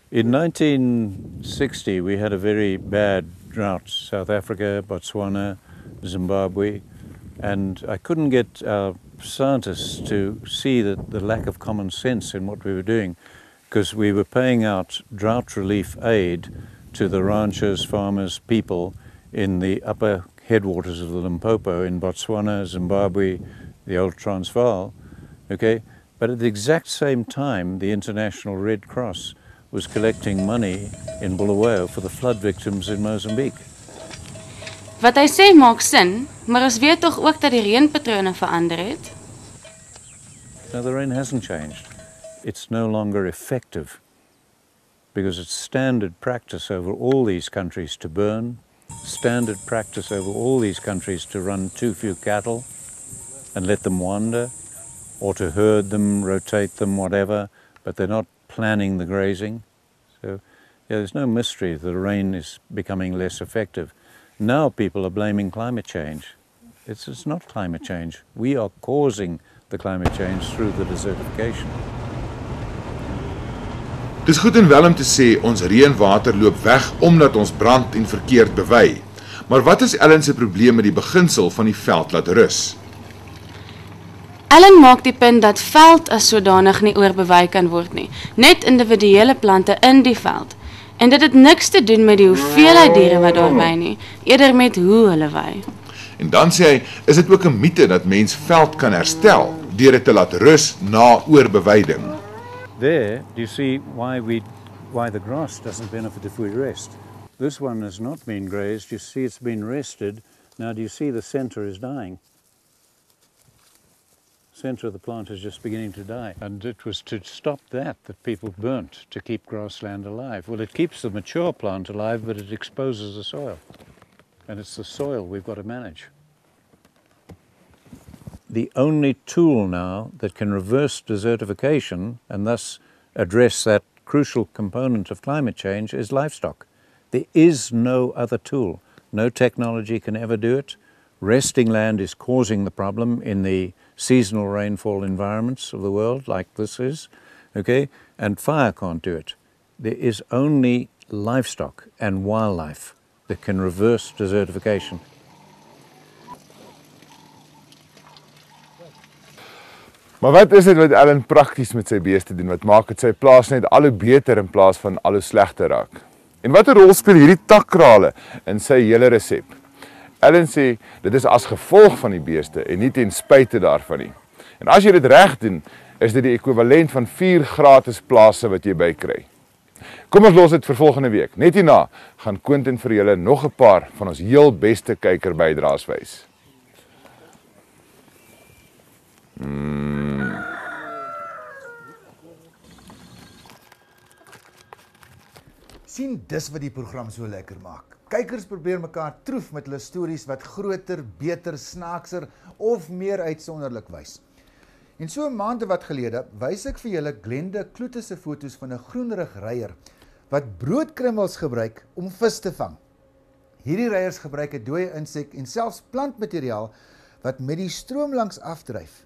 In 1960, we had a very bad drought, South Africa, Botswana, Zimbabwe, and I couldn't get our scientists to see the lack of common sense in what we were doing, because we were paying out drought relief aid to the ranchers, farmers, people in the upper headwaters of the Limpopo in Botswana, Zimbabwe, the old Transvaal, okay? But at the exact same time, the International Red Cross was collecting money in Bulawayo for the flood victims in Mozambique. Wat hy sê maak sin, maar ons weet tog ook dat die reënpatrone verander het. No, the rain hasn't changed. It's no longer effective because it's standard practice over all these countries to burn, standard practice over all these countries to run too few cattle and let them wander, or to herd them, rotate them, whatever, but they're not planning the grazing. So yeah, there's no mystery that the rain is becoming less effective. Now people are blaming climate change. It's not climate change. We are causing the climate change through the desertification. Dis goed en wel om te sê ons reënwater loop weg omdat ons brand en verkeerd bewy. Maar wat is Ellen se probleem met die beginsel van die veld laat rus? Ellen maak die punt dat veld as sodanig nie oorbewei kan word nie, net individuele plante in die veld. En dit het niks te doen met die hoeveelheid diere wat daar by nie, eerder met hoe hulle wei. En dan sê hy, is dit ook 'n mite dat mens veld kan herstel deur dit te laat rus na oorbewyding. There, do you see why the grass doesn't benefit if we rest? This one has not been grazed. You see it's been rested. Now do you see the center is dying? Center of the plant is just beginning to die. And it was to stop that people burnt to keep grassland alive. Well, it keeps the mature plant alive, but it exposes the soil. And it's the soil we've got to manage. The only tool now that can reverse desertification and thus address that crucial component of climate change is livestock. There is no other tool. No technology can ever do it. Resting land is causing the problem in the seasonal rainfall environments of the world, like this is, okay? And fire can't do it. There is only livestock and wildlife that can reverse desertification. Maar wat is dit wat Ellen prakties met sy beeste doen? Wat maak dit sy plaas net al hoe beter in plaas van al hoe slegter raak? En watter rol speel hierdie takkrale in sy hele resep? Ellen sê dit is as gevolg van die beeste en nie ten spyte daarvan nie. En as jy dit reg doen, is dit die ekwivalent van 4 gratis plase wat jy bykry. Kom ons los dit vir volgende week. Net hierna gaan Quentin vir julle nog 'n paar van ons heel beste kykerbydraes wys. Sien, dis wat die program so lekker maak. Kykers probeer mekaar troef met hulle stories wat groter, beter, snaakser of meer uitsonderlik wys. En so 'n maand wat gelede wys ek vir julle Glenda Kloete se foto's van 'n groenrig reier wat broodkrummels gebruik om vis te vang. Hierdie reiers gebruik 'n dooie insek en selfs plantmateriaal wat met die stroom langs afdryf.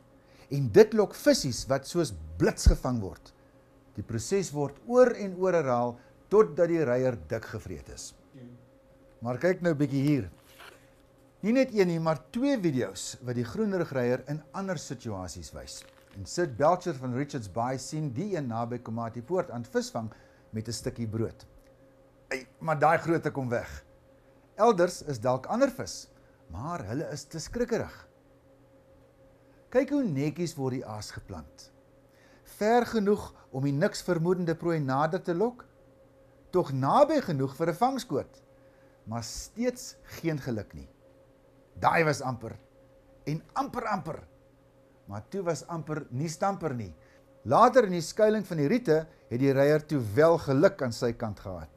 En dit lok visse wat soos blits gevang word. Die proses word oor en oor herhaal totdat die reier dik gevreet is. Maar kyk nou bietjie hier. Nie net een nie, maar 2 video's wat die groenrugreier in ander situasies wys. En Sid Belcher van Richards Bay sien die een naby Komati Poort aan visvang met 'n stukkie brood. Maar daai grootte kom weg. Elders is dalk ander vis, maar hulle is te skrikkerig. Kyk hoe netjies word die aas geplant. Ver genoeg om die niks vermoedende prooi nader te lok, tog naby genoeg vir 'n vangskoot, maar steeds geen geluk nie. Daai was amper, en amper, maar toe was amper nie stamper nie. Later in die skuiling van die riete het die reier toe wel geluk aan sy kant gehad.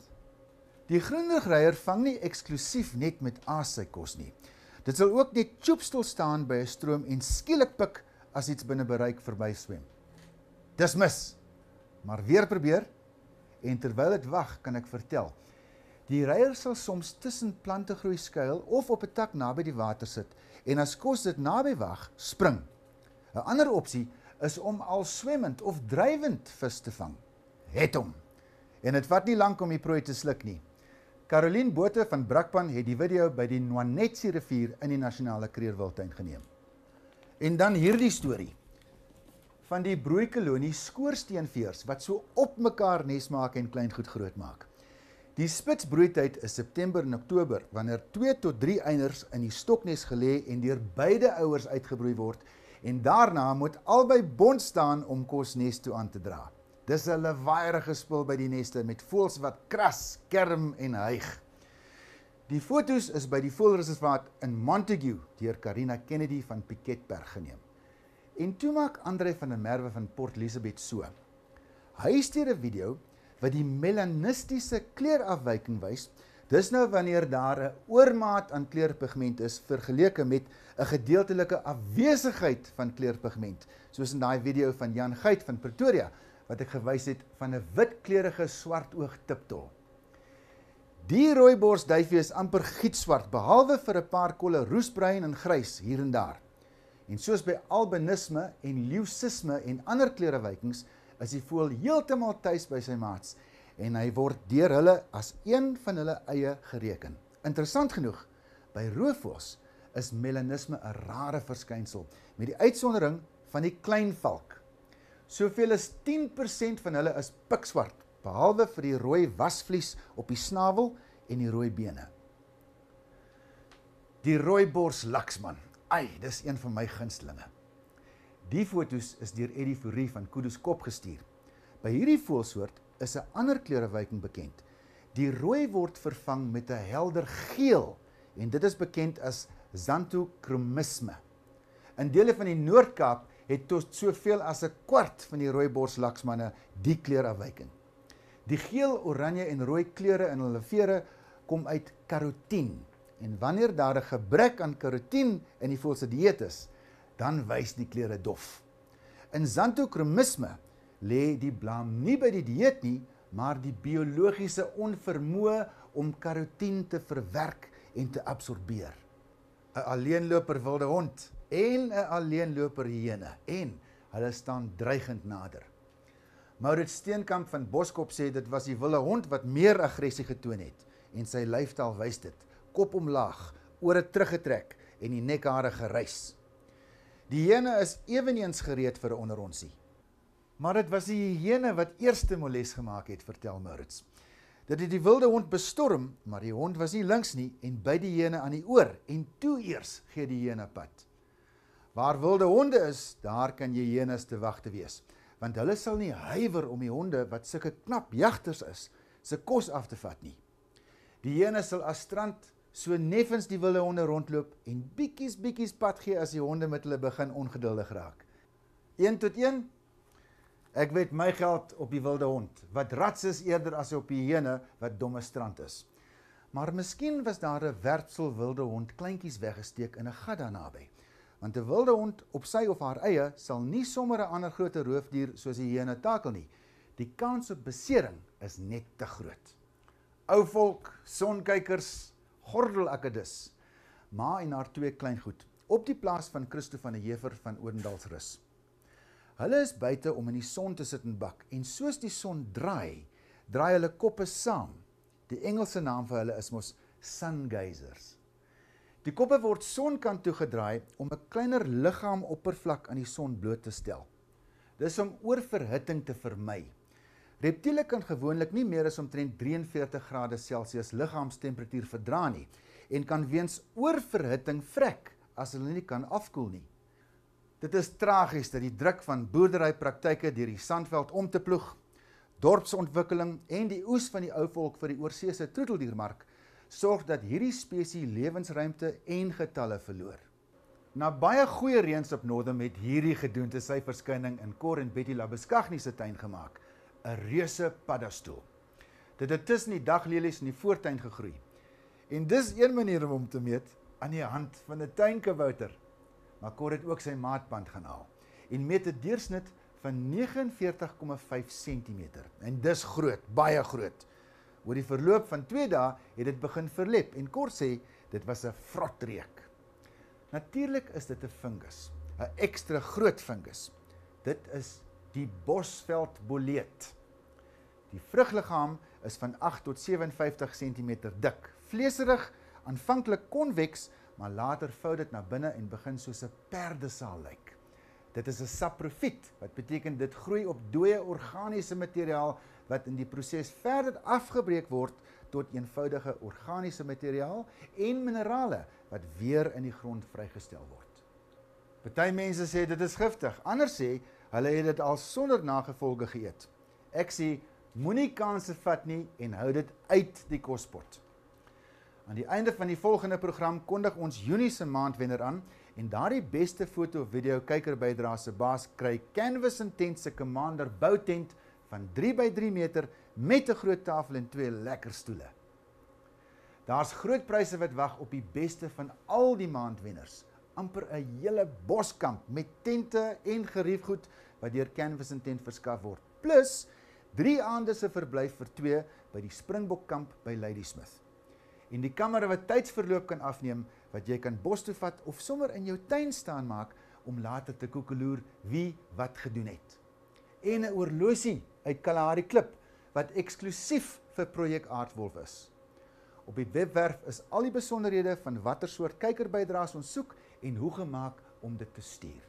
Die groenrugreier vang nie eksklusief net met aas sy kos nie. Dit sal ook net choepstil staan by 'n stroom en skielik pik as iets binne bereik verby swem. Dis mis, maar weer probeer, en terwyl dit wag, kan ek vertel, die reier sal soms tussen plante groei skuil of op 'n tak naby die water sit en as kos dit naby wag, spring. 'n Ander opsie is om al swemmend of drywend vis te vang. Het hom. En dit vat nie lank om die prooi te sluk nie. Caroline Botha van Brakpan het die video by die Nwanetsi rivier in die Nasionale Kreerwiltuin geneem. En dan hierdie storie van die broeikolonie skoorsteenveers wat so op mekaar nes maak en kleingoed groot maak. Die spitsbroeityd is September en Oktober, wanneer 2 tot 3 eiers in die stoknes gelê en deur beide ouers uitgebroei word, en daarna moet albei bond staan om kos nes toe aan te dra. Dis 'n lawaaierige spul by die neste met voëls wat kras, kerm en hyg. Die foto's is by die voëlreservaat in Montague deur Karina Kennedy van Piketberg geneem. En toe maak André van der Merwe van Port Elizabeth so. Hy stuur 'n video wat die melanistiese kleurafwyking wys. Dis nou wanneer daar 'n oormaat aan kleurpigment is vergeleke met 'n gedeeltelike afwesigheid van kleurpigment, soos in daai video van Jan Geit van Pretoria wat ek gewys het van 'n witkleurige swartoog tiptol. Die rooiborsduifie is amper gietswart, behalwe vir 'n paar kolle roesbruin en grys hier en daar. En soos by albinisme en leucisme en ander kleurewykings, is die voël heeltemal tuis by sy maats en hy word deur hulle as een van hulle eie gereken. Interessant genoeg, by roofvoëls is melanisme 'n rare verskynsel, met die uitsondering van die kleinvalk. Soveel as 10% van hulle is pikswart, behalwe vir die rooi wasvlies op die snavel en die rooi bene. Die rooibors laksman, dis een van my gunstelinge. Die foto's is deur Eddie Fourie van Kudu's Kop gestuur. By hierdie voëlsoort is 'n ander kleurewyking bekend. Die rooi word vervang met 'n helder geel en dit is bekend as xanthochromisme. In dele van die Noord-Kaap het tot soveel as 'n kwart van die rooiborslaksmanne die kleurafwyking. Die geel, oranje en rooi kleure in hulle vere kom uit karotien. En wanneer daar 'n gebrek aan karotien in die voël se dieet is, dan wys die kleure dof. In xanthochromisme lê die blame nie by die dieet nie, maar die biologiese onvermoë om karotien te verwerk en te absorbeer. 'n Alleenloper wilde hond en 'n alleenloper hyene, en hulle staan dreigend nader. Maurits Steenkamp van Boskop sê dit was die wilde hond wat meer aggressie getoon het, en sy lyfstaal wys dit, kop omlaag, ore teruggetrek en die nekhare gerys. Die hyene is eweneens gereed vir 'n onderronsie. Maar dit was die hyene wat eerste moles gemaak het, vertel Maurits. Dit het die wilde hond bestorm, maar die hond was nie links nie en byt die hyene aan die oor en toe eers gee die hyene pad. Waar wilde honde is, daar kan jy hyenes te wag te wees, want hulle sal nie huiwer om die honde wat sulke knap jagters is, se kos af te vat nie. Die hyenes sal as strand so neffens die wilde honde rondloop en bietjies pad gee as die honde met hulle begin ongeduldig raak. 1 tot 1, ek weet my geld op die wilde hond, wat rats is eerder as op die hyene wat domme strand is. Maar miskien was daar 'n werpsel wilde hond kleintjies weggesteek in 'n gat daar naby. Want 'n wilde hond op sy of haar eie sal nie sommer 'n ander groot roofdier soos die hyene takel nie. Die kans op besering is net te groot. Ou volk, sonkykers, gordelakkedis, ma en haar 2 kleingoed, op die plaas van Christo van der Heever van Odendaalsrus. Hulle is buite om in die son te sit en bak, en soos die son draai hulle koppe saam. Die Engelse naam vir hulle is mos sungazers. Die koppe word sonkant toe gedraai om 'n kleiner liggaamoppervlak aan die son bloot te stel. Dis om oorverhitting te vermy. Reptiele kan gewoonlik nie meer as omtrent 43 grade Celsius liggaamstemperatuur verdra nie en kan weens oorverhitting vrek as hulle nie kan afkoel nie. Dit is tragies dat die druk van boerderypraktyke deur die sandveld om te ploeg, dorpsontwikkeling en die oes van die ou volk vir die oorseese troeteldiermark sorg dat hierdie spesies lewensruimte en getalle verloor. Na baie goeie reëns op Northam het hierdie gedoente sy verskyning in Cor en Betty Labuschagne se tuin gemaak, 'n reuse paddastoel. Dit het tussen die daglelies in die voortuin gegroei. En dis een manier om hom te meet aan die hand van 'n tuinkabouter. Maar Cor het ook sy maatband gaan haal en meet 'n deursnit van 49,5 cm. En dis groot, baie groot. Oor die verloop van 2 dae het dit begin verlep en Cor sê dit was 'n vrotreuk. Natuurlik is dit 'n fungus, 'n ekstra groot fungus. Dit is die bosveldboleet. Die vrugliggaam is van 8 tot 57 cm dik. Vleeserig, aanvanklik konveks, maar later vou dit na binne en begin soos 'n perdesaal lyk. Dit is 'n saprofiet, wat beteken dit groei op dooie organiese materiaal wat in die proses verder afgebreek word tot eenvoudige organiese materiaal en minerale wat weer in die grond vrygestel word. Party mense sê dit is giftig, ander sê hulle het dit al sonder nagevolge geëet. Ek sê moenie kanse vat nie en hou dit uit die kospot. Aan die einde van die volgende program kondig ons Junie se maandwenner aan en daardie beste foto-video kykerbydrae se baas kry Canvas & Tent se Commander boutent van 3 by 3 meter met 'n groot tafel en 2 lekker stoele. Daar's groot pryse wat wag op die beste van al die maandwenners. Amper 'n hele boskamp met tente en geriefgoed wat deur Canvas & Tent verskaf word. Plus 3 aande se verblyf vir 2 by die Springbokkamp by Ladysmith. En die kamera wat tydsverloop kan afneem, wat jy kan bos toe vat of sommer in jou tuin staan maak om later te koekeloer wie wat gedoen het. En 'n oorlosie uit Kalahari Klip wat eksklusief vir projek Aardwolf is. Op die webwerf is al die besonderhede van watter soort kykerbydraes ons soek en hoe gemaak om dit te stuur.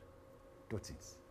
Totsiens.